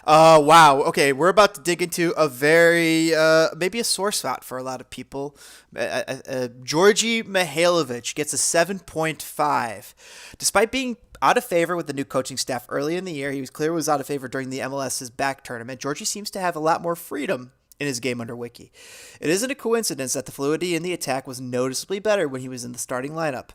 Wow. Okay, we're about to dig into a very maybe a sore spot for a lot of people. Djordje Mihailovic gets a 7.5, despite being out of favor with the new coaching staff early in the year. He was clear was out of favor during the MLS's back tournament. Djordje seems to have a lot more freedom in his game under Wiki. It isn't a coincidence that the fluidity in the attack was noticeably better when he was in the starting lineup.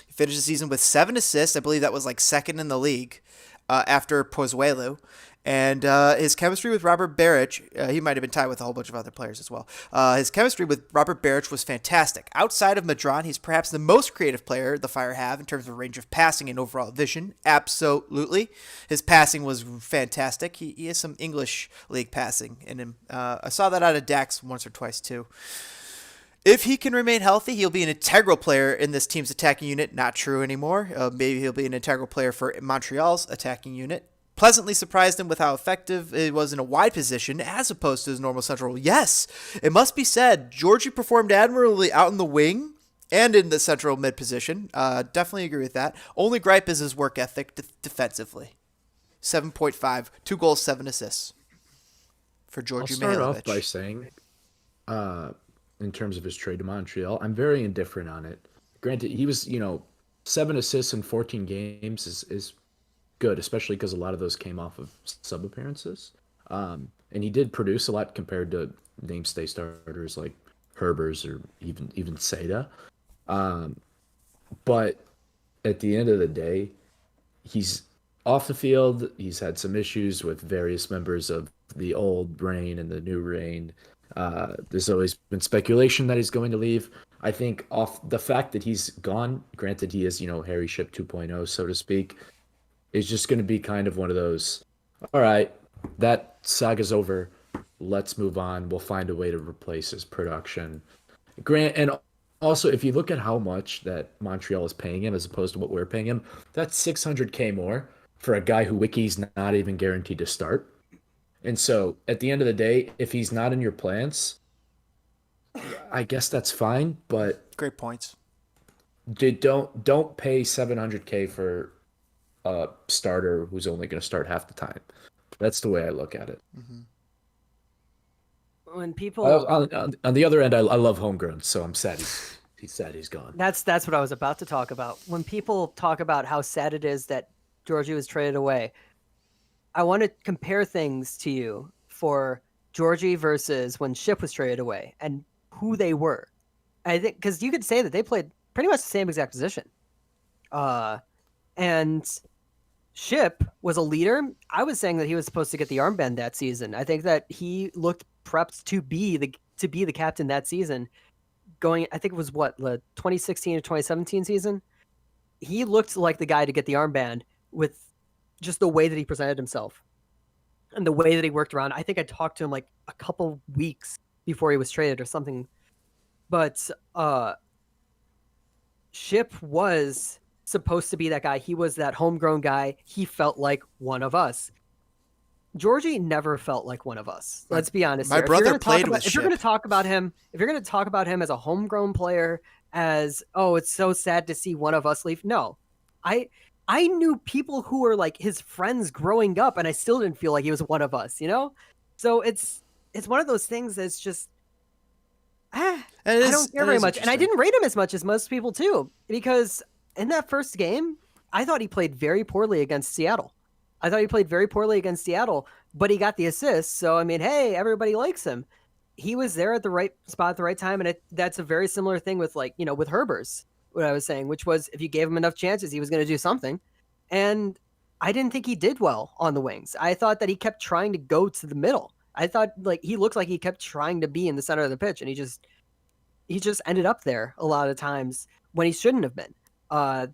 He finished the season with 7 assists. I believe that was like second in the league after Pozuelo. And his chemistry with Robert Beric, he might have been tied with a whole bunch of other players as well. His chemistry with Robert Beric was fantastic. Outside of Madron, he's perhaps the most creative player the Fire have in terms of range of passing and overall vision. Absolutely. His passing was fantastic. He has some English league passing in him. I saw that out of Dax once or twice too. If he can remain healthy, he'll be an integral player in this team's attacking unit. Not true anymore. Maybe he'll be an integral player for Montreal's attacking unit. Pleasantly surprised him with how effective it was in a wide position as opposed to his normal central role. Yes, it must be said, Djordje performed admirably out in the wing and in the central mid position. Definitely agree with that. Only gripe is his work ethic defensively. 7.5, 2 goals, 7 assists for I'll Djordje start off by Mihailovic. saying, uh, in terms of his trade to Montreal, I'm very indifferent on it. Granted, he was, 7 assists in 14 games is good, especially because a lot of those came off of sub appearances. And he did produce a lot compared to namestay starters like Herbers or even Seda. Um, but at the end of the day, he's off the field. He's had some issues with various members of the old reign and the new reign. There's always been speculation that he's going to leave. I think off the fact that he's gone, granted he is, Harry Ship 2.0, so to speak, is just going to be kind of one of those, all right, that saga's over. Let's move on. We'll find a way to replace his production. Grant, and also, if you look at how much that Montreal is paying him as opposed to what we're paying him, that's 600K more for a guy who Wiki's not even guaranteed to start. And so, at the end of the day, if he's not in your plans, I guess that's fine. But Great points. don't pay 700K for a starter who's only going to start half the time. That's the way I look at it. Mm-hmm. When people On the other end, I love homegrown, so I'm sad he's sad he's gone. that's what I was about to talk about. When people talk about how sad it is that Djordje was traded away, I want to compare things to you for Djordje versus when Ship was traded away and who they were. I think because you could say that they played pretty much the same exact position. And Ship was a leader. I was saying that he was supposed to get the armband that season. I think that he looked prepped to be the captain that season. Going, I think it was what, the 2016 to 2017 season. He looked like the guy to get the armband with just the way that he presented himself and the way that he worked around. I think I talked to him like a couple weeks before he was traded or something. But Ship was supposed to be that guy. He was that homegrown guy. He felt like one of us. Djordje never felt like one of us. Let's be honest. My Here. brother played with If you're going to Ship. talk about him, if you're going to talk about him as a homegrown player, as oh, it's so sad to see one of us leave. No, I I knew people who were like his friends growing up, and I still didn't feel like he was one of us. So it's one of those things that's just And I don't care it very is much, and I interesting. didn't rate him as much as most people too, because in that first game, I thought he played very poorly against Seattle. I thought he played very poorly against Seattle, but he got the assist. So I mean, hey, everybody likes him. He was there at the right spot at the right time, and that's a very similar thing with with Herbers. What I was saying, which was if you gave him enough chances, he was going to do something. And I didn't think he did well on the wings. I thought that he kept trying to go to the middle. I thought like he looked like he kept trying to be in the center of the pitch, and he just ended up there a lot of times when he shouldn't have been.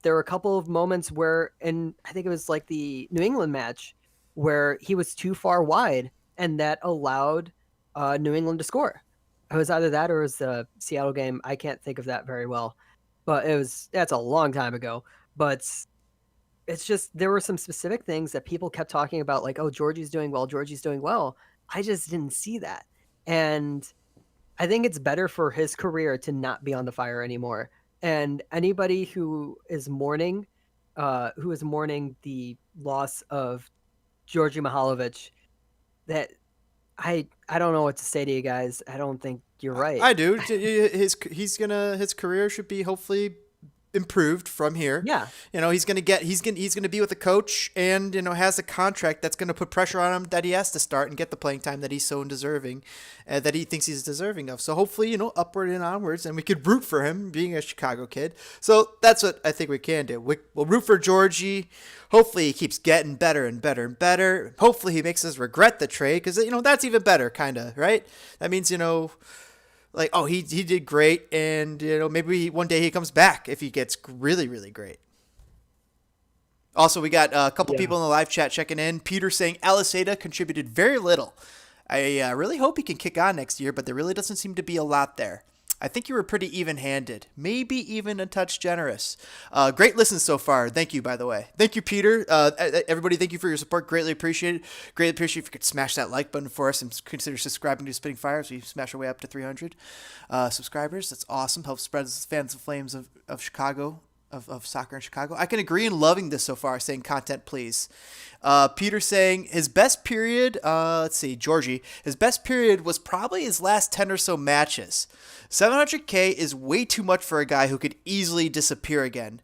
There were a couple of moments where, and I think it was like the New England match, where he was too far wide, and that allowed New England to score. It was either that or it was the Seattle game. I can't think of that very well, but that's a long time ago. But it's just there were some specific things that people kept talking about, like, oh, Georgie's doing well, Georgie's doing well. I just didn't see that, and I think it's better for his career to not be on the Fire anymore. And anybody who is mourning the loss of Djordje Mihailovic, that I don't know what to say to you guys. I don't think you're right. I do. His career should be hopefully improved from here. Yeah. He's gonna be with a coach, and has a contract that's gonna put pressure on him that he has to start and get the playing time that he's so deserving, that he thinks he's deserving of. So hopefully, upward and onwards, and we could root for him being a Chicago kid. So that's what I think we can do. We'll root for Djordje. Hopefully he keeps getting better and better and better. Hopefully he makes us regret the trade, because that's even better, kind of, right? That means like, oh, he did great, and maybe one day he comes back if he gets really, really great. Also, we got a couple people in the live chat checking in. Peter saying Aliseda contributed very little. I really hope he can kick on next year, but there really doesn't seem to be a lot there. I think you were pretty even-handed, maybe even a touch generous. Great listens so far. Thank you, by the way. Thank you, Peter. Everybody, thank you for your support. Greatly appreciate it. Greatly appreciate if you could smash that like button for us and consider subscribing to Spitting Fire as we smash our way up to 300 subscribers. That's awesome. Helps spread the fans and flames of Chicago, of soccer in Chicago. I can agree in loving this so far, saying content, please. Peter saying his best period, let's see, Djordje, his best period was probably his last 10 or so matches. 700K is way too much for a guy who could easily disappear again.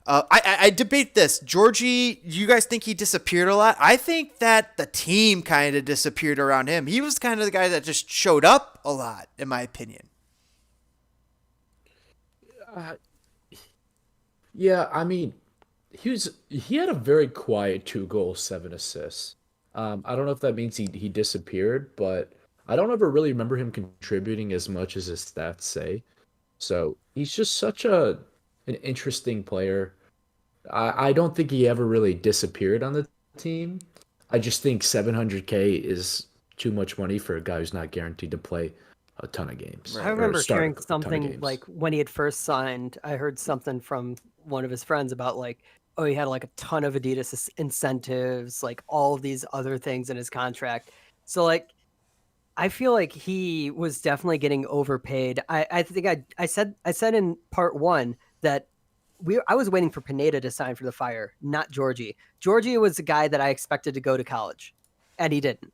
I debate this. Djordje, you guys think he disappeared a lot? I think that the team kind of disappeared around him. He was kind of the guy that just showed up a lot, in my opinion. Yeah, I mean, he had a very quiet 2 goals, 7 assists. I don't know if that means he disappeared, but I don't ever really remember him contributing as much as his stats say. So he's just such an interesting player. I don't think he ever really disappeared on the team. I just think 700K is too much money for a guy who's not guaranteed to play a ton of games. I remember hearing something like when he had first signed, I heard something from one of his friends about like, oh, he had like a ton of Adidas incentives, like all of these other things in his contract. So like, I feel like he was definitely getting overpaid. I think I said in part 1 that I was waiting for Pineda to sign for the Fire, not Djordje. Djordje was a guy that I expected to go to college, and he didn't.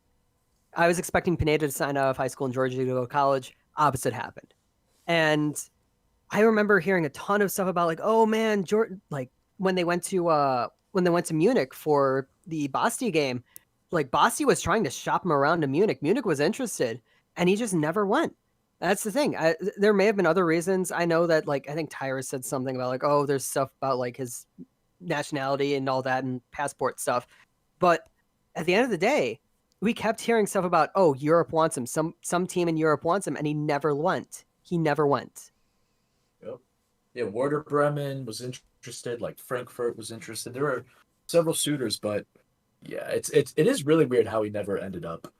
I was expecting Pineda to sign out of high school and Djordje to go to college. Opposite happened. And I remember hearing a ton of stuff about like, oh man, like when they went to Munich for the Basti game, like Basti was trying to shop him around to Munich. Munich was interested, and he just never went. That's the thing. There may have been other reasons. I know that like I think Tyra said something about like, oh, there's stuff about like his nationality and all that and passport stuff. But at the end of the day, we kept hearing stuff about, oh, Europe wants him. Some team in Europe wants him, and he never went. He never went. Yep. Yeah, Werder Bremen was interested. Like Frankfurt was interested. There were several suitors, but yeah, it is really weird how he never ended up,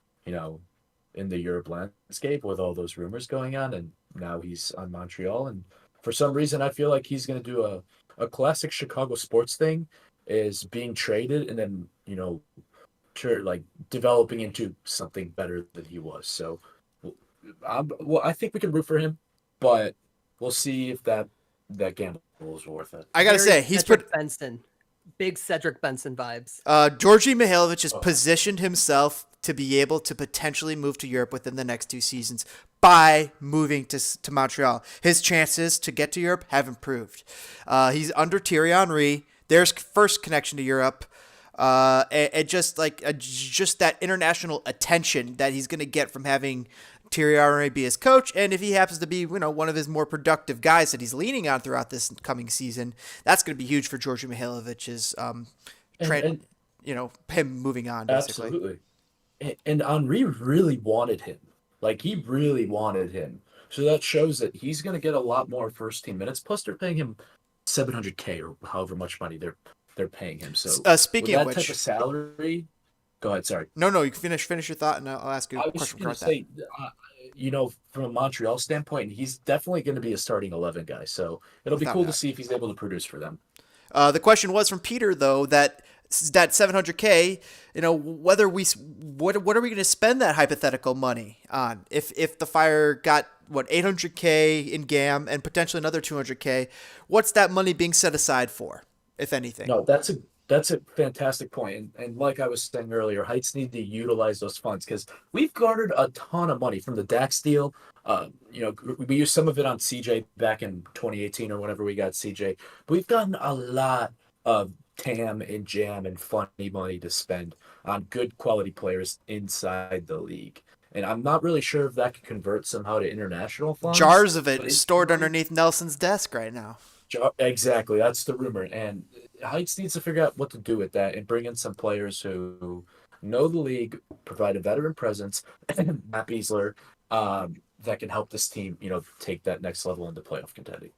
in the Europe landscape with all those rumors going on, and now he's on Montreal. And for some reason, I feel like he's going to do a classic Chicago sports thing, is being traded and then like developing into something better than he was. So, I think we can root for him, but we'll see if that gamble is worth it. I gotta say, he's put Benson. Big Cedric Benson vibes. Djordje Mihailovic has positioned himself to be able to potentially move to Europe within the next 2 seasons by moving to Montreal. His chances to get to Europe have improved. He's under Thierry Henry. Their first connection to Europe. And just that international attention that he's going to get from having Thierry Henry be his coach, and if he happens to be one of his more productive guys that he's leaning on throughout this coming season, that's going to be huge for Djordje Mihailovic's him moving on. Basically. Absolutely, and Henry really wanted him. Like he really wanted him, so that shows that he's going to get a lot more first team minutes. Plus, they're paying him $700K or however much money they're paying him. So speaking of which, type of salary. Go ahead. Sorry. No. You can finish your thought, and I'll ask you a question about that. From a Montreal standpoint, he's definitely going to be a starting 11 guy. So it'll be cool to see if he's able to produce for them. The question was from Peter though that 700K. What are we going to spend that hypothetical money on? If the Fire got 800K in GAM and potentially another 200K, what's that money being set aside for, if anything? No, that's That's a fantastic point. And like I was saying earlier, Heights need to utilize those funds because we've garnered a ton of money from the Dax deal. We used some of it on CJ back in 2018 or whenever we got CJ. But we've gotten a lot of TAM and Jam and funny money to spend on good quality players inside the league. And I'm not really sure if that could convert somehow to international funds. Jars of But it in stored theory, underneath Nelson's desk right now. Exactly, that's the rumor. And Heights needs to figure out what to do with that and bring in some players who know the league, provide a veteran presence, Matt Beasler, that can help this team, take that next level into playoff contending.